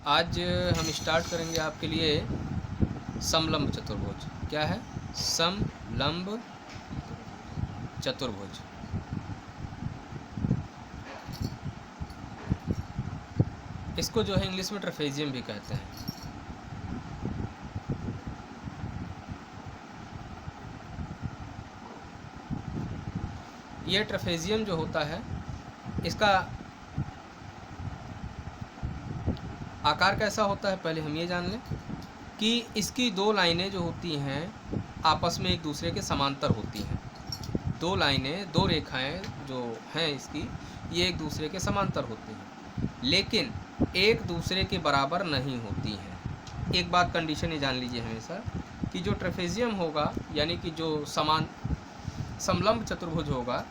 आज हम स्टार्ट करेंगे आपके लिए समलंब चतुर्भुज। क्या है? समलंब चतुर्भुज। इसको जो है इंग्लिश में ट्रेपेजियम भी कहते हैं। ये ट्रेपेजियम जो होता है इसका आकार कैसा होता है पहले हम ये जान लें कि इसकी दो लाइनें जो होती हैं आपस में एक दूसरे के समांतर होती हैं। दो लाइनें, दो रेखाएं जो हैं इसकी, ये एक दूसरे के समांतर होती हैं, लेकिन एक दूसरे के बराबर नहीं होती हैं। एक बात कंडीशन ये जान लीजिए हमेशा कि जो ट्रेपेजियम होगा यानी कि जो समलंब चतुर्भुज होगा,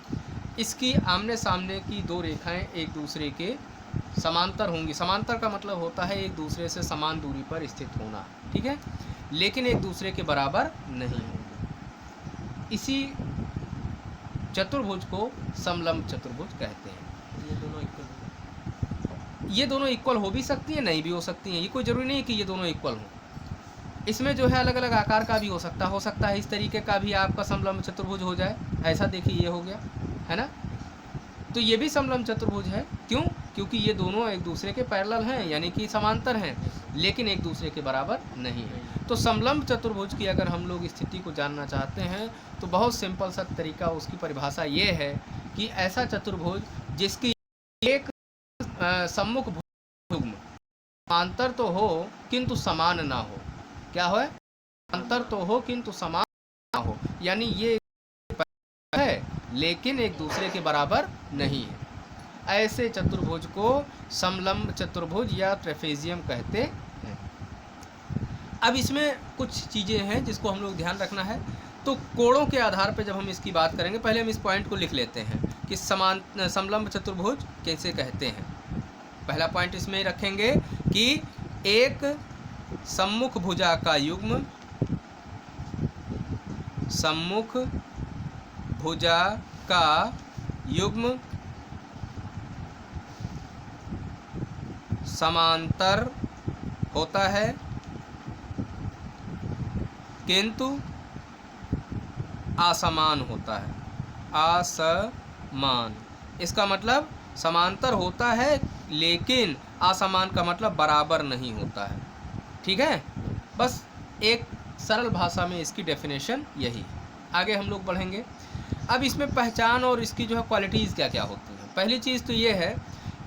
इसकी आमने सामने की दो रेखाएं एक दूसरे के समांतर होंगी। समांतर का मतलब होता है एक दूसरे से समान दूरी पर स्थित होना, ठीक है, लेकिन एक दूसरे के बराबर नहीं होंगे। इसी चतुर्भुज को समलंब चतुर्भुज कहते हैं। ये दोनों इक्वल हो भी सकती हैं, नहीं भी हो सकती हैं। ये कोई ज़रूरी नहीं है कि ये दोनों इक्वल हों। इसमें जो है अलग अलग आकार का भी हो सकता है इस तरीके का भी आपका समलंब चतुर्भुज हो जाए। ऐसा देखिए, ये हो गया है ना, तो ये भी समलंब चतुर्भुज है। क्यों? क्योंकि ये दोनों एक दूसरे के पैरेलल हैं, यानी कि समांतर हैं, लेकिन एक दूसरे के बराबर नहीं है। तो समलंब चतुर्भुज की अगर हम लोग स्थिति को जानना चाहते हैं तो बहुत सिंपल सा तरीका, उसकी परिभाषा ये है कि ऐसा चतुर्भुज जिसकी एक सम्मुख भुज समांतर तो हो किंतु समान ना हो। क्या हो? अंतर तो हो किंतु समान ना हो, यानी ये है लेकिन एक दूसरे के बराबर नहीं है। ऐसे चतुर्भुज को समलंब चतुर्भुज या ट्रेपेजियम कहते हैं। अब इसमें कुछ चीज़ें हैं जिसको हम लोग ध्यान रखना है। तो कोणों के आधार पर जब हम इसकी बात करेंगे, पहले हम इस पॉइंट को लिख लेते हैं कि समलंब चतुर्भुज कैसे कहते हैं। पहला पॉइंट इसमें रखेंगे कि एक सम्मुख भुजा का युग्म, सम्मुख भुजा का युग्म समांतर होता है किंतु असमान होता है। असमान, इसका मतलब समांतर होता है लेकिन असमान का मतलब बराबर नहीं होता है। ठीक है, बस एक सरल भाषा में इसकी डेफिनेशन यही है। आगे हम लोग बढ़ेंगे। अब इसमें पहचान और इसकी जो है क्वालिटीज़ क्या क्या होती हैं। पहली चीज़ तो ये है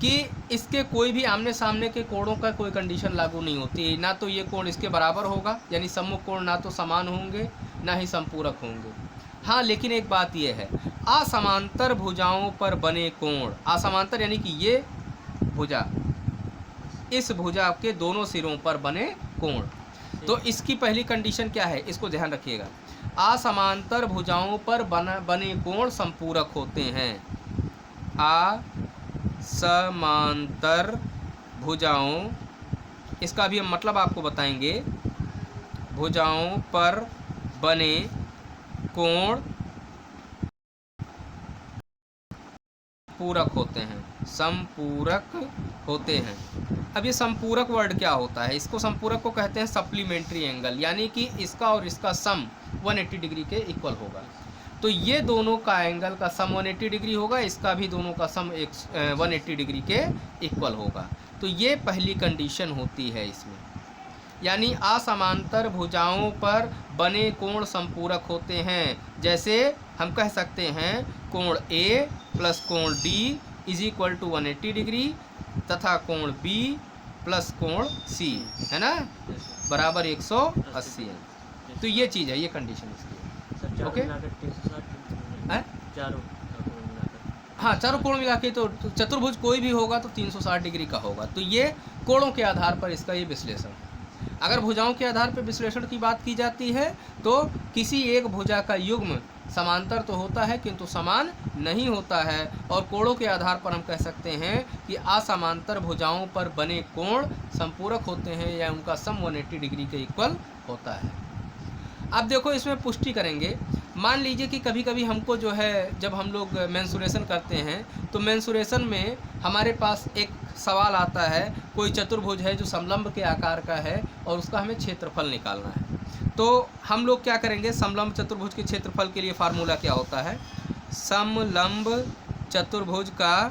कि इसके कोई भी आमने सामने के कोणों का कोई कंडीशन लागू नहीं होती। ना तो ये कोण इसके बराबर होगा, यानी सम्मुख कोण ना तो समान होंगे ना ही संपूरक होंगे। हाँ, लेकिन एक बात यह है, असमांतर भुजाओं पर बने कोण, असमांतर यानी कि ये भुजा, इस भुजा के दोनों सिरों पर बने कोण। तो इसकी पहली कंडीशन क्या है, इसको ध्यान रखिएगा। असमांतर भुजाओं पर बने कोण संपूरक होते हैं। असमांतर भुजाओं, इसका भी हम मतलब आपको बताएंगे। भुजाओं पर बने कोण पूरक होते हैं, संपूरक होते हैं। अब ये संपूरक वर्ड क्या होता है? इसको संपूरक को कहते हैं सप्लीमेंट्री एंगल, यानी कि इसका और इसका सम 180 डिग्री के इक्वल होगा। तो ये दोनों का एंगल का सम 180 डिग्री होगा, इसका भी दोनों का सम 180 डिग्री के इक्वल होगा। तो ये पहली कंडीशन होती है इसमें, यानी असमांतर भुजाओं पर बने कोण संपूरक होते हैं। जैसे हम कह सकते हैं कोण ए प्लस कोण D is equal to 180 degree तथा कोण बी प्लस कोण सी, है ना, बराबर 180 है। तो ये चीज़ है, ये कंडीशन इसकी। ओके, हाँ, चारों कोण मिला के तो चतुर्भुज कोई भी होगा तो 360 डिग्री का होगा। तो ये कोणों के आधार पर इसका ये विश्लेषण है। अगर भुजाओं के आधार पर विश्लेषण की बात की जाती है तो किसी एक भुजा का युग्म समांतर तो होता है किंतु समान नहीं होता है। और कोणों के आधार पर हम कह सकते हैं कि असमांतर भुजाओं पर बने कोण संपूरक होते हैं या उनका सम 180 डिग्री के इक्वल होता है। अब देखो, इसमें पुष्टि करेंगे। मान लीजिए कि कभी कभी हमको जो है, जब हम लोग मेंसुरेशन करते हैं तो मेंसुरेशन में हमारे पास एक सवाल आता है, कोई चतुर्भुज है जो समलंब के आकार का है और उसका हमें क्षेत्रफल निकालना है, तो हम लोग क्या करेंगे, समलंब चतुर्भुज के क्षेत्रफल के लिए फार्मूला क्या होता है, समलंब चतुर्भुज का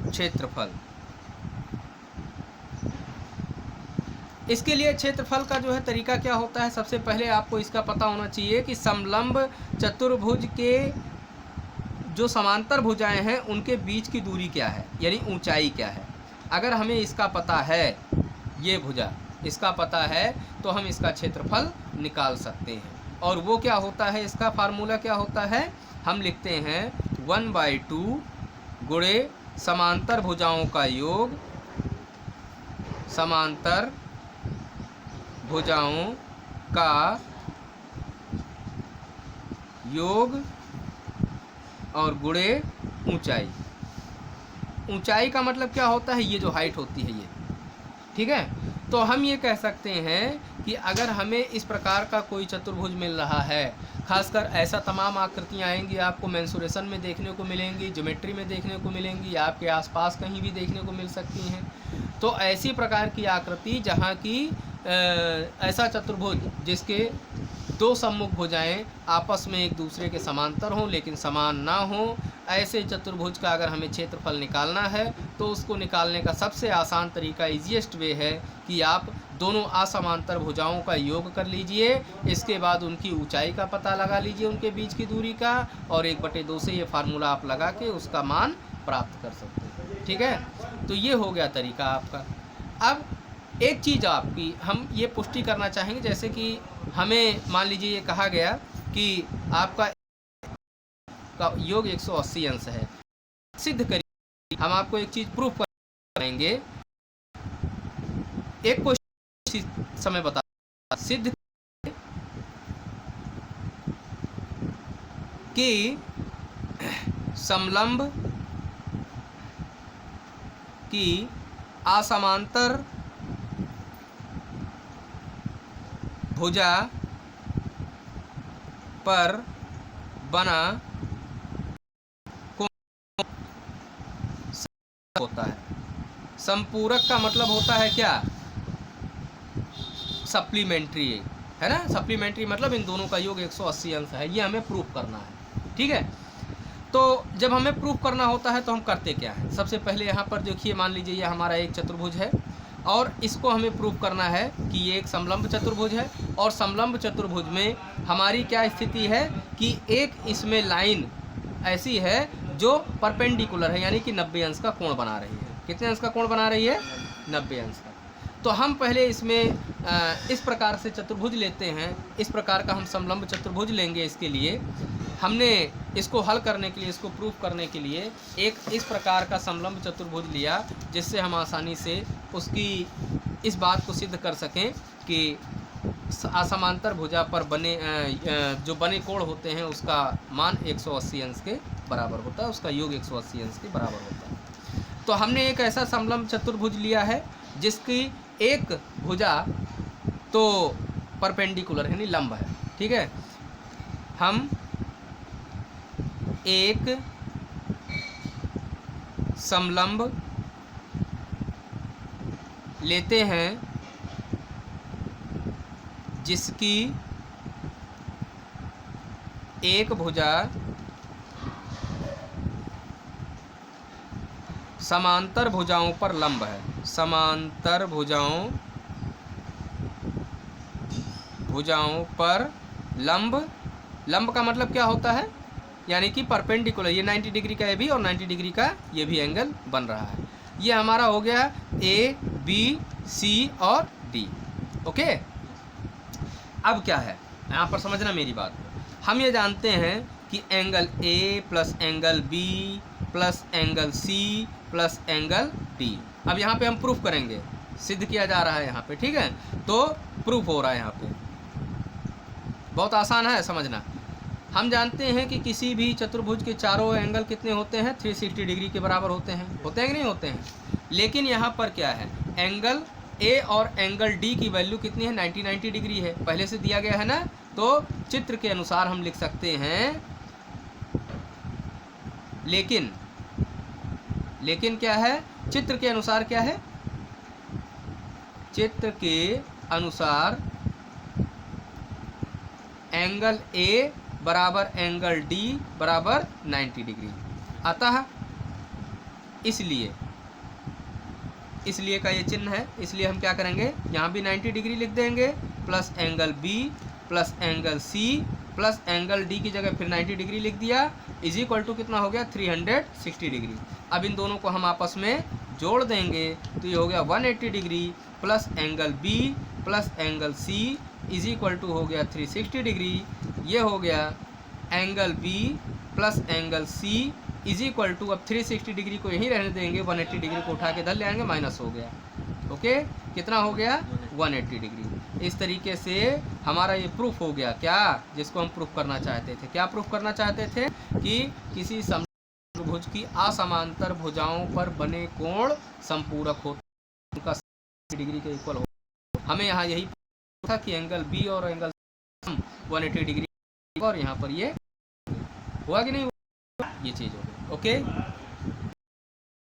क्षेत्रफल। इसके लिए क्षेत्रफल का जो है तरीका क्या होता है, सबसे पहले आपको इसका पता होना चाहिए कि समलंब चतुर्भुज के जो समांतर भुजाएं हैं उनके बीच की दूरी क्या है, यानी ऊंचाई क्या है। अगर हमें इसका पता है, ये भुजा इसका पता है, तो हम इसका क्षेत्रफल निकाल सकते हैं। और वो क्या होता है, इसका फार्मूला क्या होता है, हम लिखते हैं 1/2 गुणे समांतर भुजाओं का योग, समांतर भुजाओं का योग और गुणे ऊंचाई। ऊंचाई का मतलब क्या होता है, ये जो हाइट होती है ये, ठीक है। तो हम ये कह सकते हैं कि अगर हमें इस प्रकार का कोई चतुर्भुज मिल रहा है, खासकर ऐसा तमाम आकृतियाँ आएंगी आपको मेंसुरेशन में देखने को मिलेंगी, ज्योमेट्री में देखने को मिलेंगी, आपके आसपास कहीं भी देखने को मिल सकती हैं। तो ऐसी प्रकार की आकृति जहाँ की ऐसा चतुर्भुज जिसके दो सम्मुख भुजाएं आपस में एक दूसरे के समांतर हों लेकिन समान ना हों, ऐसे चतुर्भुज का अगर हमें क्षेत्रफल निकालना है तो उसको निकालने का सबसे आसान तरीका, ईजीएस्ट वे है कि आप दोनों असमांतर भुजाओं का योग कर लीजिए, इसके बाद उनकी ऊंचाई का पता लगा लीजिए, उनके बीच की दूरी का, और 1/2 से ये फार्मूला आप लगा के उसका मान प्राप्त कर सकते हैं, ठीक है। तो ये हो गया तरीका आपका। अब एक चीज़ आपकी हम ये पुष्टि करना चाहेंगे, जैसे कि हमें मान लीजिए ये कहा गया कि आपका का योग 180 अंश है, सिद्ध करिए। हम आपको एक चीज़ प्रूफ करेंगे, एक क्वेश्चन समय बता, सिद्ध कि समलंब की असमांतर भुजा पर बना कोण होता है। संपूरक का मतलब होता है क्या, सप्लीमेंट्री, है ना। सप्लीमेंट्री मतलब इन दोनों का योग 180 अंश है, ये हमें प्रूफ करना है, ठीक है। तो जब हमें प्रूफ करना होता है तो हम करते क्या है, सबसे पहले यहाँ पर देखिए, मान लीजिए ये हमारा एक चतुर्भुज है और इसको हमें प्रूफ करना है कि ये एक समलंब चतुर्भुज है, और समलंब चतुर्भुज में हमारी क्या स्थिति है कि एक इसमें लाइन ऐसी है जो परपेंडिकुलर है, यानी कि 90 अंश का कोण बना रही है। कितने अंश का कोण बना रही है, 90 अंश का। तो हम पहले इसमें इस प्रकार से चतुर्भुज लेते हैं, इस प्रकार का हम समलंब चतुर्भुज लेंगे। इसके लिए हमने इसको हल करने के लिए, इसको प्रूफ करने के लिए एक इस प्रकार का समलंब चतुर्भुज लिया, जिससे हम आसानी से उसकी इस बात को सिद्ध कर सकें कि असमांतर भुजा पर बने जो बने कोण होते हैं उसका मान 180 अंश के बराबर होता है, उसका योग 180 अंश के बराबर होता है। तो हमने एक ऐसा समलंब चतुर्भुज लिया है जिसकी एक भुजा तो परपेंडिकुलर यानी लंब है, ठीक है। हम एक समलंब लेते हैं जिसकी एक भुजा समांतर भुजाओं पर लंब है, समांतर भुजाओं पर लंब। लंब का मतलब क्या होता है, यानी कि परपेंडिकुलर, ये 90 डिग्री का ये भी और 90 डिग्री का ये भी एंगल बन रहा है। ये हमारा हो गया ए, बी, सी और डी, ओके। अब क्या है, यहाँ पर समझना मेरी बात। हम ये जानते हैं कि angle A plus angle B plus angle C plus angle D. अब यहाँ पे हम प्रूफ करेंगे, सिद्ध किया जा रहा है यहाँ पे, ठीक है। तो प्रूफ हो रहा है यहाँ पे, बहुत आसान है समझना। हम जानते हैं कि किसी भी चतुर्भुज के चारों एंगल कितने होते हैं, 360 डिग्री के बराबर होते हैं कि नहीं होते हैं। लेकिन यहाँ पर क्या है, एंगल ए और एंगल डी की वैल्यू कितनी है, 90 डिग्री है, पहले से दिया गया है ना। तो चित्र के अनुसार हम लिख सकते हैं लेकिन क्या है, चित्र के अनुसार क्या है, चित्र के अनुसार एंगल ए बराबर एंगल डी बराबर 90 डिग्री। अतः इसलिए का ये चिन्ह है, इसलिए हम क्या करेंगे, यहाँ भी 90 डिग्री लिख देंगे, plus angle B plus angle C plus angle D की जगह फिर 90 डिग्री लिख दिया, इज इक्वल टू कितना हो गया 360 डिग्री। अब इन दोनों को हम आपस में जोड़ देंगे तो ये हो गया 180 degree plus angle B plus angle C is equal to हो गया 360 डिग्री। ये हो गया angle B plus angle C is equal to, अब 360 डिग्री को यहीं रहने देंगे, 180 डिग्री को उठा के इधर ले आएंगे, माइनस हो गया। ओके, कितना हो गया 180 डिग्री। इस तरीके से हमारा ये प्रूफ हो गया, क्या, जिसको हम प्रूफ करना चाहते थे। क्या प्रूफ करना चाहते थे कि किसी समभुज की असमांतर भुजाओं पर बने कोण संपूरक हो, उनका डिग्री के इक्वल हो। हमें यहाँ यही था कि एंगल बी और एंगल 180 डिग्री, और यहाँ पर ये हुआ कि नहीं हुआ, ये चीज़ हो गई। ओके।